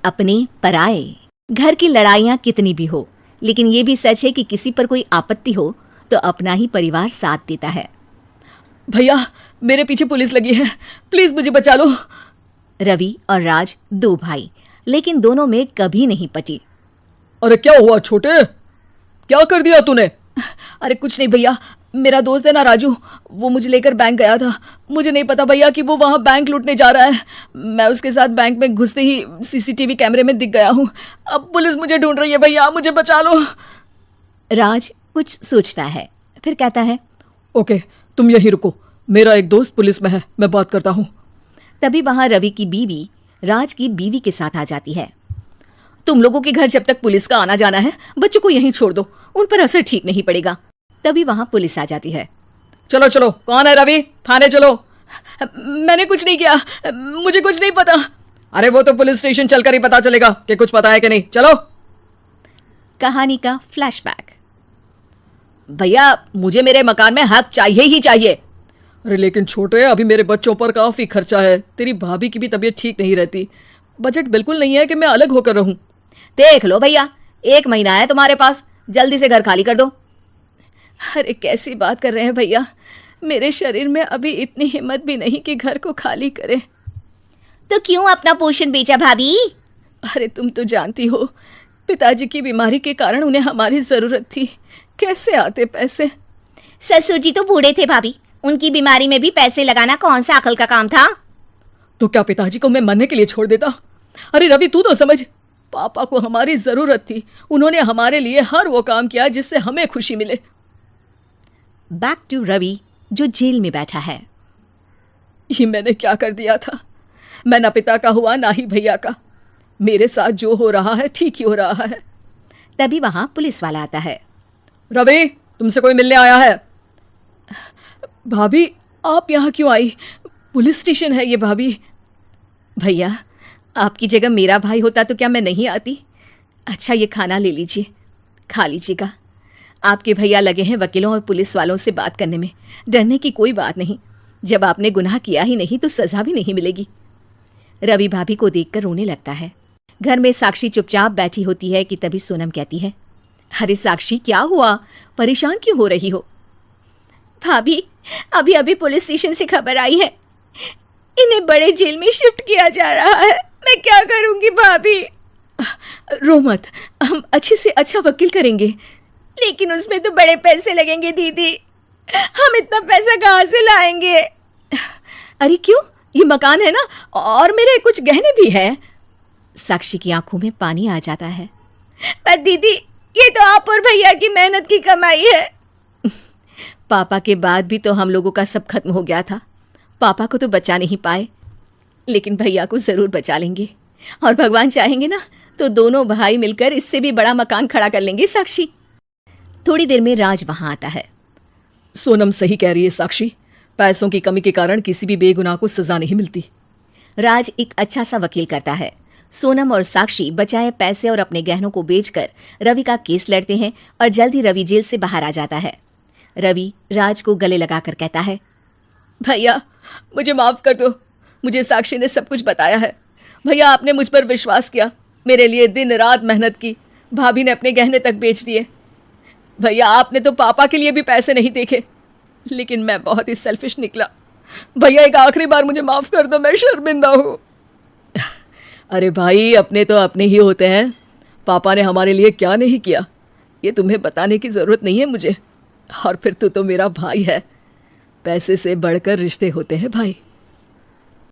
अपने पराए। घर की लड़ाइयाँ कितनी भी हो, लेकिन ये भी सच है कि किसी पर कोई आपत्ति हो तो अपना ही परिवार साथ देता है। भैया, मेरे पीछे पुलिस लगी है, प्लीज मुझे बचा लो। रवि और राज दो भाई, लेकिन दोनों में कभी नहीं पटी। अरे क्या हुआ छोटे, क्या कर दिया तूने? अरे कुछ नहीं भैया, मेरा दोस्त है ना राजू, वो मुझे लेकर बैंक गया था। मुझे नहीं पता भैया कि वो वहाँ बैंक लूटने जा रहा है। मैं उसके साथ बैंक में घुसते ही सीसीटीवी कैमरे में दिख गया हूँ। अब पुलिस मुझे ढूंढ रही है, भैया मुझे बचा लो। राज कुछ सोचता है, फिर कहता है, ओके, तुम यहीं रुको, मेरा एक दोस्त पुलिस में है, मैं बात करता हूँ। तभी वहां रवि की बीवी राज की बीवी के साथ आ जाती है। तुम लोगों के घर जब तक पुलिस का आना जाना है, बच्चों को यहीं छोड़ दो, उन पर असर ठीक नहीं पड़ेगा। तभी वहां पुलिस आ जाती है। चलो चलो, कौन है रवि, थाने चलो। मैंने कुछ नहीं किया, मुझे कुछ नहीं पता। अरे वो तो पुलिस स्टेशन चलकर ही पता चलेगा कि कुछ पता है कि नहीं, चलो। कहानी का फ्लैशबैक। भैया मुझे मेरे मकान में हक चाहिए ही चाहिए। अरे लेकिन छोटे, अभी मेरे बच्चों पर काफी खर्चा है, तेरी भाभी की भी तबीयत ठीक नहीं रहती, बजट बिल्कुल नहीं है कि मैं अलग होकर रहूं। देख लो भैया, 1 महीना है तुम्हारे पास, जल्दी से घर खाली कर दो। अरे कैसी बात कर रहे हैं भैया, मेरे शरीर में अभी इतनी हिम्मत भी नहीं कि घर को खाली करे। तो क्यों अपना पोषण बेचा भाभी? अरे तुम तो जानती हो, पिताजी की बीमारी के कारण उन्हें हमारी जरूरत थी, कैसे आते पैसे। ससुर जी तो बूढ़े थे भाभी, उनकी बीमारी में भी पैसे लगाना कौन सा अकल का काम था। तो क्या पिताजी को मैं मरने के लिए छोड़ देता? अरे रवि तू तो समझ, पापा को हमारी जरूरत थी, उन्होंने हमारे लिए हर वो काम किया जिससे हमें खुशी मिले। बैक टू रवि जो जेल में बैठा है। ये मैंने क्या कर दिया था? मैं ना पिता का हुआ ना ही भैया का, मेरे साथ जो हो रहा है ठीक ही हो रहा है। तभी वहां पुलिस वाला आता है। रवि, तुमसे कोई मिलने आया है। भाभी आप यहाँ क्यों आई? पुलिस स्टेशन है ये भाभी। भैया आपकी जगह मेरा भाई होता तो क्या मैं नहीं आती? अच्छा ये खाना ले लीजिए, खा लीजिएगा। आपके भैया लगे हैं वकीलों और पुलिस वालों से बात करने में, डरने की कोई बात नहीं, जब आपने गुनाह किया ही नहीं तो सजा भी नहीं मिलेगी। रवि भाभी को देखकर रोने लगता है। घर में साक्षी चुपचाप बैठी होती है कि तभी सोनम कहती है, अरे साक्षी क्या हुआ, परेशान क्यों हो रही हो? भाभी अभी अभी पुलिस स्टेशन से खबर आई है, इन्हें बड़े जेल में शिफ्ट किया जा रहा है, मैं क्या करूंगी भाभी? रो मत, हम अच्छे से अच्छा वकील करेंगे। लेकिन उसमें तो बड़े पैसे लगेंगे दीदी, हम इतना पैसा कहाँ से लाएंगे? अरे क्यों, ये मकान है ना, और मेरे कुछ गहने भी हैं। साक्षी की आंखों में पानी आ जाता है। पर दीदी ये तो आप और भैया की मेहनत की कमाई है। पापा के बाद भी तो हम लोगों का सब खत्म हो गया था, पापा को तो बचा नहीं पाए, लेकिन भैया को जरूर बचा लेंगे, और भगवान चाहेंगे ना तो दोनों भाई मिलकर इससे भी बड़ा मकान खड़ा कर लेंगे। साक्षी। थोड़ी देर में राज वहां आता है। सोनम सही कह रही है साक्षी, पैसों की कमी के कारण किसी भी बेगुनाह को सजा नहीं मिलती। राज एक अच्छा सा वकील करता है। सोनम और साक्षी बचाए पैसे और अपने गहनों को बेचकर रवि का केस लड़ते हैं और जल्द ही रवि जेल से बाहर आ जाता है। रवि राज को गले लगाकर कहता है, भैया मुझे माफ कर दो, मुझे साक्षी ने सब कुछ बताया है। भैया आपने मुझ पर विश्वास किया, मेरे लिए दिन रात मेहनत की, भाभी ने अपने गहने तक बेच दिए। भैया आपने तो पापा के लिए भी पैसे नहीं देखे, लेकिन मैं बहुत ही सेल्फिश निकला। भैया एक आखिरी बार मुझे माफ कर दो, मैं शर्मिंदा हूँ। अरे भाई अपने तो अपने ही होते हैं, पापा ने हमारे लिए क्या नहीं किया ये तुम्हें बताने की ज़रूरत नहीं है मुझे। और फिर तू तो मेरा भाई है, पैसे से बढ़कर रिश्ते होते हैं भाई।